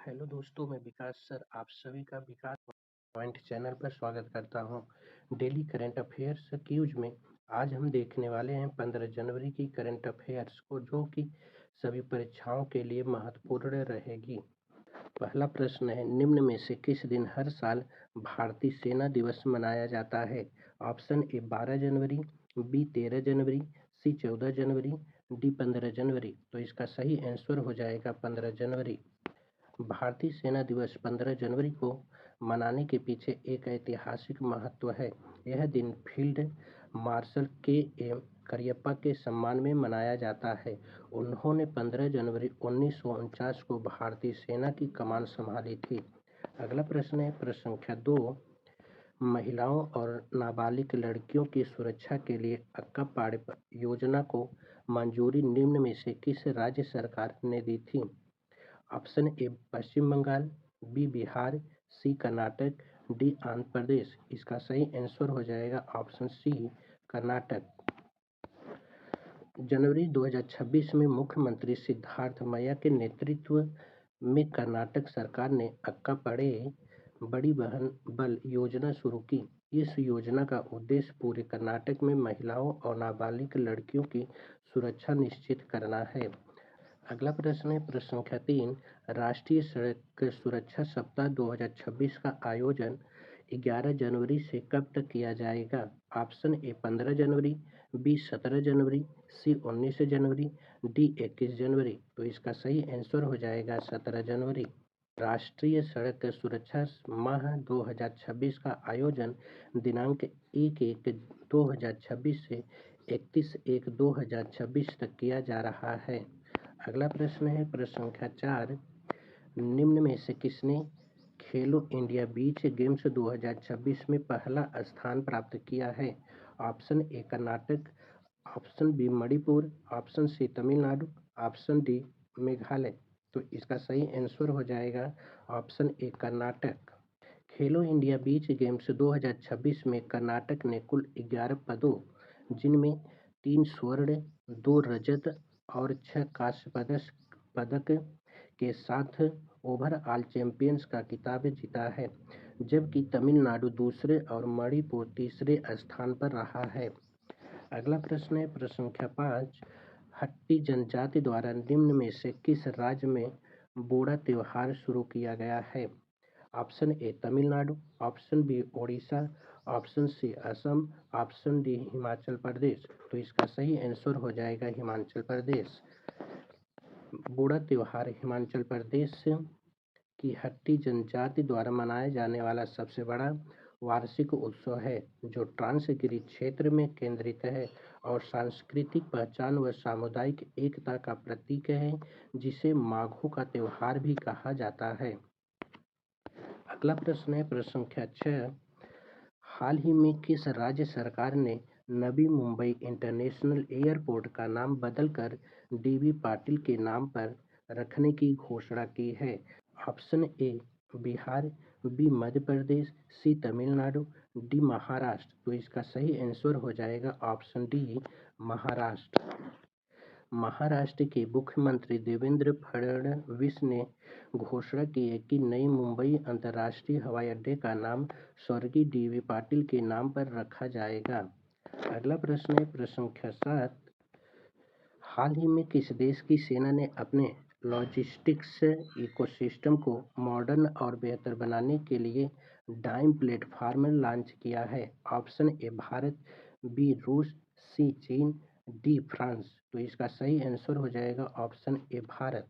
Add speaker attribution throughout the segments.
Speaker 1: Hello दोस्तों, मैं विकास sir आप सभी का विकास पॉइंट चैनल पर स्वागत करता हूं। डेली करंट अफेयर्स क्यूज में आज हम देखने वाले हैं 15 जनवरी की करंट अफेयर्स को, जो कि सभी परीक्षाओं के लिए महत्वपूर्ण रहेगी। पहला प्रश्न है, निम्न में से किस दिन हर साल भारतीय सेना दिवस मनाया जाता है? ऑप्शन ए 12 जनवरी, बी 13 जनवरी, सी 14 जनवरी, डी 15 जनवरी। तो इसका सही आंसर हो जाएगा 15 जनवरी। भारतीय सेना दिवस 15 जनवरी को मनाने के पीछे एक ऐतिहासिक महत्व है। यह दिन फील्ड मार्शल के.एम. करियप्पा के सम्मान में मनाया जाता है। उन्होंने 15 जनवरी 1949 को भारतीय सेना की कमान संभाली थी। अगला प्रश्न है, प्रश्न संख्या 2, महिलाओं और नाबालिग लड़कियों की सुरक्षा के लिए अक्का पाड़े योजना को मंजूरी निम्न में से किस राज्य सरकार ने दी थी? Option A Paschim Bengal, B Bihar, C Karnataka, D Andhra Pradesh. इसका सही आंसर हो जाएगा ऑप्शन सी कर्नाटक। जनवरी 2026 में मुख्यमंत्री सिद्धार्थ मैया के नेतृत्व में कर्नाटक सरकार ने अक्का पड़े बड़ी बहन बल योजना शुरू की। इस योजना का उद्देश्य पूरे कर्नाटक में महिलाओं और नाबालिग लड़कियों की सुरक्षा निश्चित करना है। अगला प्रश्न है, प्रश्न संख्या 3, राष्ट्रीय सड़क सुरक्षा सप्ताह 2026 का आयोजन 11 जनवरी से कब तक किया जाएगा? ऑप्शन ए 15 जनवरी, बी 17 जनवरी, सी 19 जनवरी, डी 21 जनवरी। तो इसका सही आंसर हो जाएगा 17 जनवरी। राष्ट्रीय सड़क सुरक्षा माह 2026 का आयोजन दिनांक 1/1/2026 से 31/1/2026 तक किया जा रहा है। अगला प्रश्न है, प्रश्न संख्या 4, निम्न में से किसने खेलो इंडिया बीच गेम्स 2026 में पहला स्थान प्राप्त किया है? Option A Karnataka, option B Manipur, option C Tamil Nadu, option D Meghalaya. तो इसका सही आंसर हो जाएगा option A Karnataka. Khelo India beach games 2026 में कर्नाटक ने कुल 11 पदों, जिनमें 3 स्वर्ण, 2 रजत और 6 कांस्य पदक के साथ ओवरऑल चैंपियंस का खिताब जीता है, जबकि तमिलनाडु दूसरे और मणिपुर तीसरे स्थान पर रहा है। अगला प्रश्न है, प्रश्न संख्या 5, हट्टी जनजाति द्वारा निम्न में से किस राज्य में बोड़ा त्योहार शुरू किया गया है? Option A Tamil Nadu, option B Odisha, option C Assam, option D Himachal Pradesh. तो इसका सही आंसर हो जाएगा हिमाचल प्रदेश। बोड़ा त्योहार हिमाचल प्रदेश की हट्टी जनजाति द्वारा मनाया जाने वाला सबसे बड़ा वार्षिक उत्सव है, जो ट्रांसगिरी क्षेत्र में केंद्रित है और सांस्कृतिक पहचान व सामुदायिक एकता का प्रतीक है, जिसे माघों का त्योहार भी कहा जाता है। अगला प्रश्न है, प्रश्न संख्या 6, हाल ही में किस राज्य सरकार ने नवी मुंबई इंटरनेशनल एयरपोर्ट का नाम बदलकर डी.बी. पाटिल के नाम पर रखने की घोषणा की है? Option A Bihar, B Madhya Pradesh, C Tamil Nadu, D Maharashtra. तो इसका सही आंसर हो जाएगा ऑप्शन डी महाराष्ट्र। महाराष्ट्र के मुख्यमंत्री देवेंद्र फडणवीस ने घोषणा की है कि नई मुंबई अंतर्राष्ट्रीय हवाई अड्डे का नाम स्वर्गीय डी.बी. पाटिल के नाम पर रखा जाएगा। अगला प्रश्न है, प्रश्न संख्या 7, हाल ही में किस देश की सेना ने अपने लॉजिस्टिक्स इकोसिस्टम को मॉडर्न और बेहतर बनाने के लिए डाइम प्लेटफॉर्म लॉन्च किया है? ऑप्शन ए भारत, बी रूस, सी चीन, डी फ्रांस। तो इसका सही आंसर हो जाएगा ऑप्शन ए भारत।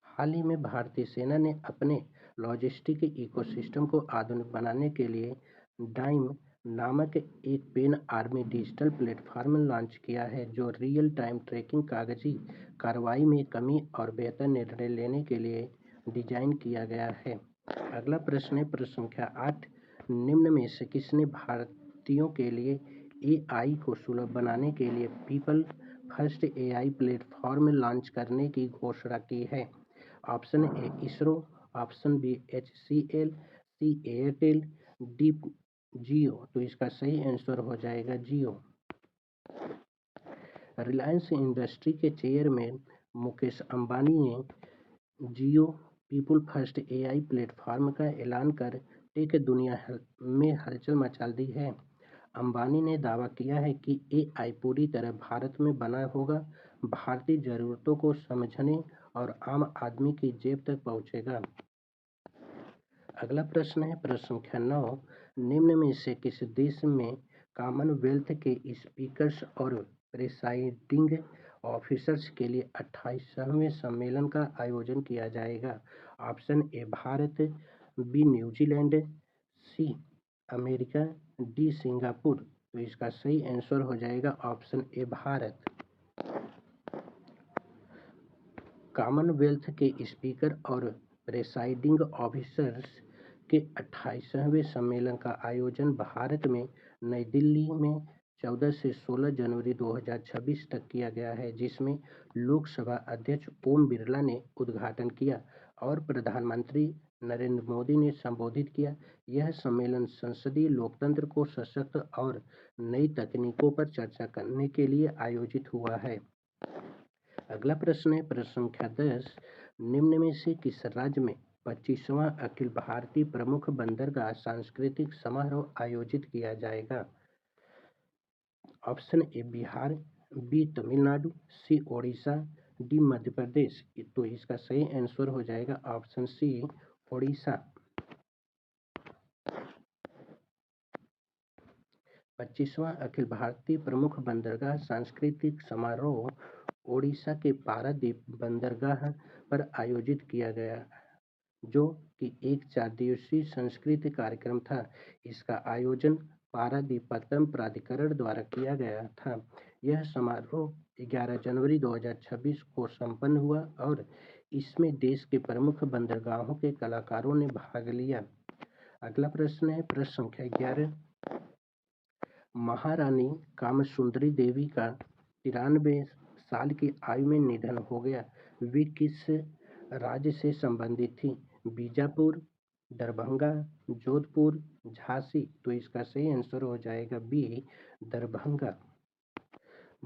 Speaker 1: हाल ही में भारतीय सेना ने अपने लॉजिस्टिक इकोसिस्टम को आधुनिक बनाने के लिए डाइम नामक एक pan army digital platform launch किया है, जो रियल टाइम ट्रैकिंग, कागजी कार्रवाई में कमी और बेहतर निर्णय लेने के लिए डिजाइन किया गया है। अगला प्रश्न है, प्रश्न संख्या 8, निम्न में से किसने भारतीयों के लिए एआई को सुलभ बनाने के लिए people first AI platform launch करने की घोषणा की है? Option A ISRO, option B HCL, C Airtel, D Jio. तो इसका सही आंसर हो जाएगा जियो। रिलायंस इंडस्ट्री के चेयरमैन मुकेश अंबानी ने Jio people first AI platform का ऐलान कर टेक दुनिया में हलचल मचा दी है। अंबानी ने दावा किया है कि एआई पूरी तरह भारत में बना होगा, भारतीय ज़रूरतों को समझने और आम आदमी की जेब तक पहुंचेगा। अगला प्रश्न है प्रश्न संख्या 9। निम्न में से किस देश में कॉमनवेल्थ के स्पीकर्स और प्रिसाइडिंग ऑफिसर्स के लिए 28वें सम्मेलन का आयोजन किया जाएगा? Option A Bharat, B New Zealand, C America, D Singapore. तो इसका सही आंसर हो जाएगा ऑप्शन ए भारत। कॉमनवेल्थ के स्पीकर और प्रेसाइडिंग ऑफिसर्स के 28वें सम्मेलन का आयोजन भारत में नई दिल्ली में 14 से 16 जनवरी 2026 तक किया गया है, जिसमें लोकसभा अध्यक्ष ओम बिरला ने उद्घाटन किया और प्रधानमंत्री नरेंद्र मोदी ने संबोधित किया। यह सम्मेलन संसदीय लोकतंत्र को सशक्त और नई तकनीकों पर चर्चा करने के लिए आयोजित हुआ है। अगला प्रश्न है प्रश्न संख्या 10। निम्न में से किस राज्य में 25वां अखिल भारतीय प्रमुख बंदरगाह सांस्कृतिक समारोह आयोजित किया जाएगा? Option A Bihar, B Tamil Nadu, C Odisha, D Madhya Pradesh. तो इसका सही आंसर हो जाएगा ऑप्शन सी ओडिशा। 25वां अखिल भारतीय प्रमुख बंदरगाह सांस्कृतिक समारोह ओडिशा के पारादीप बंदरगाह पर आयोजित किया गया, जो कि एक 4 दिवसीय सांस्कृतिक कार्यक्रम था। इसका आयोजन पारादीपत्तम प्राधिकरण द्वारा किया गया था। यह समारोह 11 जनवरी 2026 को संपन्न हुआ और इसमें देश के प्रमुख बंदरगाहों के कलाकारों ने भाग लिया। अगला प्रश्न है प्रश्न संख्या 11। महारानी कामसुंदरी देवी का 93 साल की आयु में निधन हो गया। वे किस राज्य से संबंधित थी? बीजापुर, दरभंगा, जोधपुर, झांसी। तो इसका सही आंसर हो जाएगा बी दरभंगा।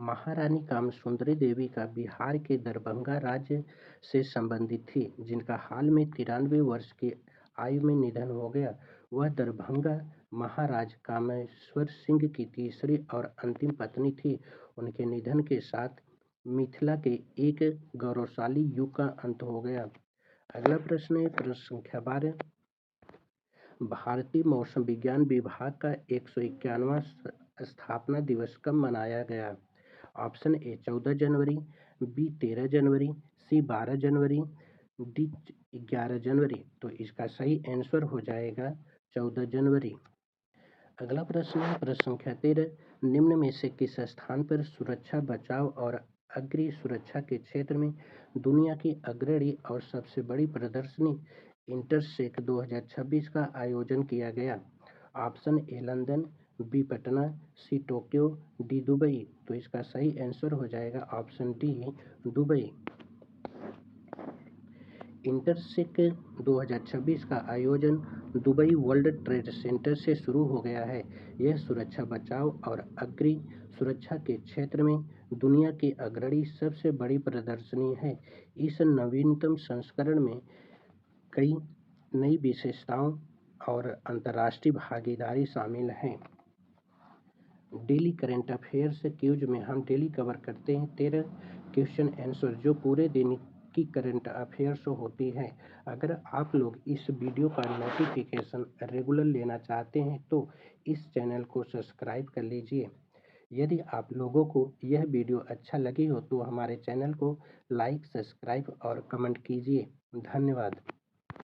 Speaker 1: महारानी कामसुंदरी देवी का बिहार के दरभंगा राज्य से संबंधित थी, जिनका हाल में 93 वर्ष की आयु में निधन हो गया। वह दरभंगा महाराज कामेश्वर सिंह की तीसरी और अंतिम पत्नी थी। उनके निधन के साथ मिथिला के एक गौरवशाली युग का अंत हो गया। अगला प्रश्न है प्रश्न संख्या 12। भारतीय मौसम विज्ञान विभाग का 151वां स्थापना दिवस कब मनाया गया? ऑप्शन ए 14 जनवरी, बी 13 जनवरी, सी 12 जनवरी, डी 11 जनवरी। तो इसका सही आंसर हो जाएगा 14 जनवरी। अगला प्रश्न है प्रश्न संख्या 13। निम्न में से किस स्थान पर सुरक्षा, बचाव और अग्नि सुरक्षा के क्षेत्र में दुनिया की अग्रणी और सबसे बड़ी प्रदर्शनी इंटरसेक 2026 का आयोजन किया गया? Option A London, B Patna, C Tokyo, D Dubai. तो इसका सही आंसर हो जाएगा ऑप्शन डी दुबई। इंटरसेक 2026 का आयोजन दुबई वर्ल्ड ट्रेड सेंटर से शुरू हो गया है। यह सुरक्षा, बचाव और अग्नि सुरक्षा के क्षेत्र में दुनिया की अग्रणी सबसे बड़ी प्रदर्शनी है। इस नवीनतम संस्करण में कई नई विशेषताओं और अंतर्राष्ट्रीय भागीदारी शामिल हैं। डेली करंट अफेयर्स क्यूज में हम डेली कवर करते हैं 13 क्वेश्चन आंसर, जो पूरे दिन की करंट अफेयर्स होती है। अगर आप लोग इस वीडियो का नोटिफिकेशन रेगुलर लेना चाहते हैं तो इस चैनल को सब्सक्राइब कर लीजिए। यदि आप लोगों को यह वीडियो अच्छा लगी हो तो हमारे चैनल को लाइक, सब्सक्राइब और कमेंट कीजिए। धन्यवाद।